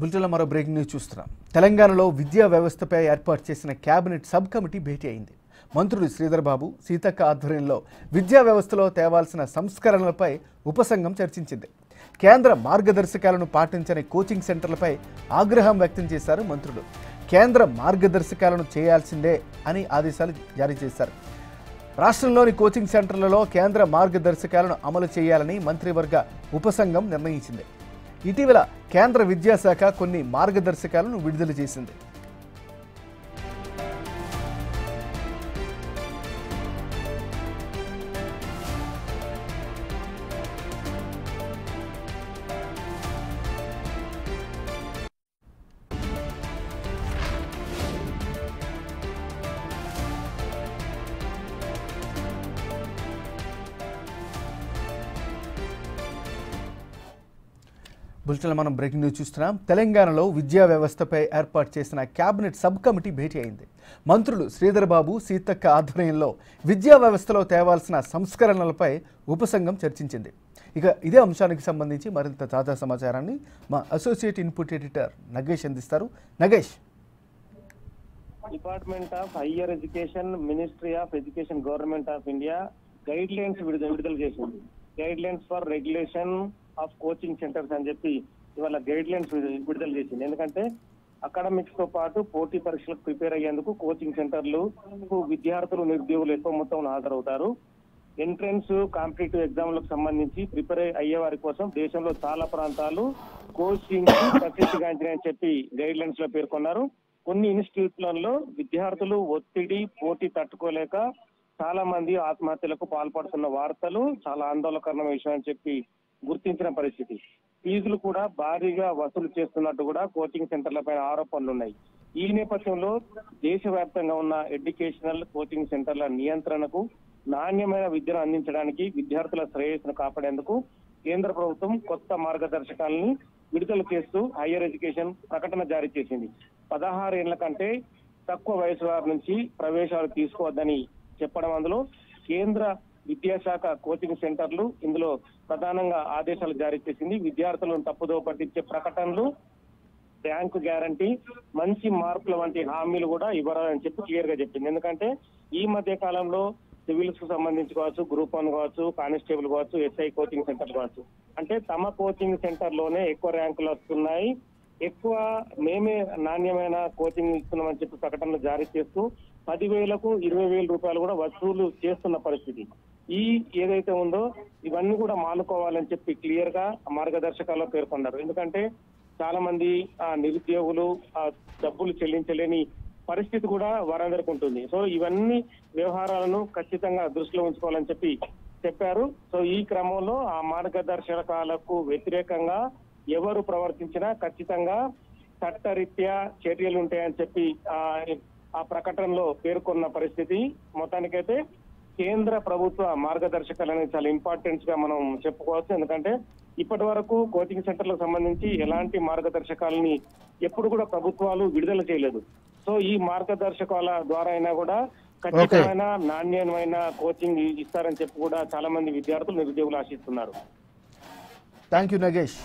బులెటిన్లో మరో breaking news చూస్తున్నాం. తెలంగాణలో విద్యా వ్యవస్థపై ఏర్పాటు చేసిన కేబినెట్ సబ్ కమిటీ భేటీ అయింది. మంత్రులు శ్రీధర్ బాబు, సీతక్క ఆధ్వర్యంలో విద్యా వ్యవస్థలో తేవాల్సిన సంస్కరణలపై ఉపసంఘం చర్చించింది. కేంద్ర మార్గదర్శకాలను పాటించని కోచింగ్ సెంటర్లపై ఆగ్రహం వ్యక్తం చేశారు మంత్రులు. కేంద్ర మార్గదర్శకాలను చేయాల్సిందే అని ఆదేశాలు జారీ చేశారు. రాష్ట్రంలోని కోచింగ్ సెంటర్లలో కేంద్ర మార్గదర్శకాలను అమలు చేయాలని మంత్రివర్గ ఉపసంఘం నిర్ణయించింది. ఇటీవల కేంద్ర విద్యాశాఖ కొన్ని మార్గదర్శకాలను విడుదల చేసింది. బులెటిన్లో మనం బ్రేకింగ్ న్యూస్ చూస్తున్నాం. తెలంగాణలో విద్యా వ్యవస్థపై ఏర్పాటు చేసిన కేబినెట్ సబ్ కమిటీ భేటీ అయింది. మంత్రులు శ్రీధర్ బాబు, సీతక్క ఆధ్వర్యంలో విద్యా వ్యవస్థలో తేవాల్సిన సంస్కరణలపై ఉపసంఘం చర్చించింది. ఇక ఇదే అంశానికి సంబంధించి మరింత తాజా సమాచారాన్ని మా అసోసియేట్ ఇన్పుట్ ఎడిటర్ నగేష్ అందిస్తారు. Nagesh. Department of higher education, ministry of education, government of India guide lines విడుదల చేసింది. Guide lines for regulation of coaching centres అని చెప్పి ఇవాళ గైడ్ లైన్స్ విడుదల చేసింది. ఎందుకంటే అకాడమిక్స్ తో పాటు పోటీ పరీక్షలకు ప్రిపేర్ అయ్యేందుకు కోచింగ్ సెంటర్లు విద్యార్థులు, నిరుద్యోగులు ఎక్కువ మొత్తంలో హాజరవుతారు. ఎంట్రన్స్ కాంపిటేటివ్ ఎగ్జామ్లకు సంబంధించి ప్రిపేర్ అయ్యే వారి కోసం దేశంలో చాలా ప్రాంతాలు కోచింగ్ ప్రసిద్ధిగాంచినాయని చెప్పి గైడ్ లైన్స్ లో పేర్కొన్నారు. కొన్ని ఇన్స్టిట్యూట్లలో విద్యార్థులు ఒత్తిడి, పోటీ తట్టుకోలేక చాలా మంది ఆత్మహత్యలకు పాల్పడుతున్న వార్తలు చాలా ఆందోళనకరమైన విషయం అని చెప్పి గుర్తించిన పరిస్థితి. ఫీజులు కూడా భారీగా వసూలు చేస్తున్నట్టు కూడా కోచింగ్ సెంటర్ల పైన ఆరోపణలు ఉన్నాయి. ఈ నేపథ్యంలో దేశవ్యాప్తంగా ఉన్న ఎడ్యుకేషనల్ కోచింగ్ సెంటర్ల నియంత్రణకు, నాణ్యమైన విద్యను అందించడానికి, విద్యార్థుల శ్రేయస్సును కాపాడేందుకు కేంద్ర ప్రభుత్వం కొత్త మార్గదర్శకాలని విడుదల చేస్తూ హైయర్ ఎడ్యుకేషన్ ప్రకటన జారీ చేసింది. 16 ఏళ్ల కంటే తక్కువ వయసు వారి నుంచి ప్రవేశాలు తీసుకోవద్దని చెప్పడం, అందులో కేంద్ర విద్యాశాఖ కోచింగ్ సెంటర్లు ఇందులో ప్రధానంగా ఆదేశాలు జారీ చేసింది. విద్యార్థులను తప్పుదోవ పట్టించే ప్రకటనలు, ర్యాంకు గ్యారంటీ, మంచి మార్కుల వంటి హామీలు కూడా ఇవ్వరాలని చెప్పి క్లియర్ గా చెప్పింది. ఎందుకంటే ఈ మధ్య కాలంలో సివిల్స్ కు సంబంధించి కావచ్చు, గ్రూప్ 1 కావచ్చు, కానిస్టేబుల్ కావచ్చు, ఎస్ఐ కోచింగ్ సెంటర్ కావచ్చు, అంటే తమ కోచింగ్ సెంటర్ లోనే ఎక్కువ ర్యాంకులు వస్తున్నాయి, ఎక్కువ మేమే నాణ్యమైన కోచింగ్ ఇస్తున్నామని చెప్పి ప్రకటనలు జారీ చేస్తూ 10,000కు 20,000 రూపాయలు కూడా వసూలు చేస్తున్న పరిస్థితి. ఈ ఏదైతే ఉందో ఇవన్నీ కూడా మానుకోవాలని చెప్పి క్లియర్ గా మార్గదర్శకాల్లో పేర్కొన్నారు. ఎందుకంటే చాలా మంది నిరుద్యోగులు డబ్బులు చెల్లించలేని పరిస్థితి కూడా వారందరికీ ఉంటుంది. సో ఇవన్నీ వ్యవహారాలను ఖచ్చితంగా దృష్టిలో ఉంచుకోవాలని చెప్పి చెప్పారు. సో ఈ క్రమంలో ఆ మార్గదర్శకాలకు వ్యతిరేకంగా ఎవరు ప్రవర్తించినా ఖచ్చితంగా చట్టరీత్యా చర్యలు ఉంటాయని చెప్పి ఆ ప్రకటనలో పేర్కొన్న పరిస్థితి. మొత్తానికైతే కేంద్ర ప్రభుత్వ మార్గదర్శకాలు అనేది చాలా ఇంపార్టెంట్ గా మనం చెప్పుకోవచ్చు. ఎందుకంటే ఇప్పటి వరకు కోచింగ్ సెంటర్లకు సంబంధించి ఎలాంటి మార్గదర్శకాలని ఎప్పుడు కూడా ప్రభుత్వాలు విడుదల చేయలేదు. సో ఈ మార్గదర్శకాల ద్వారా అయినా కూడా ఖచ్చితమైన నాణ్యమైన కోచింగ్ ఇస్తారని చెప్పి కూడా చాలా మంది విద్యార్థులు, నిరుద్యోగులు ఆశిస్తున్నారు. Thank you Nagesh.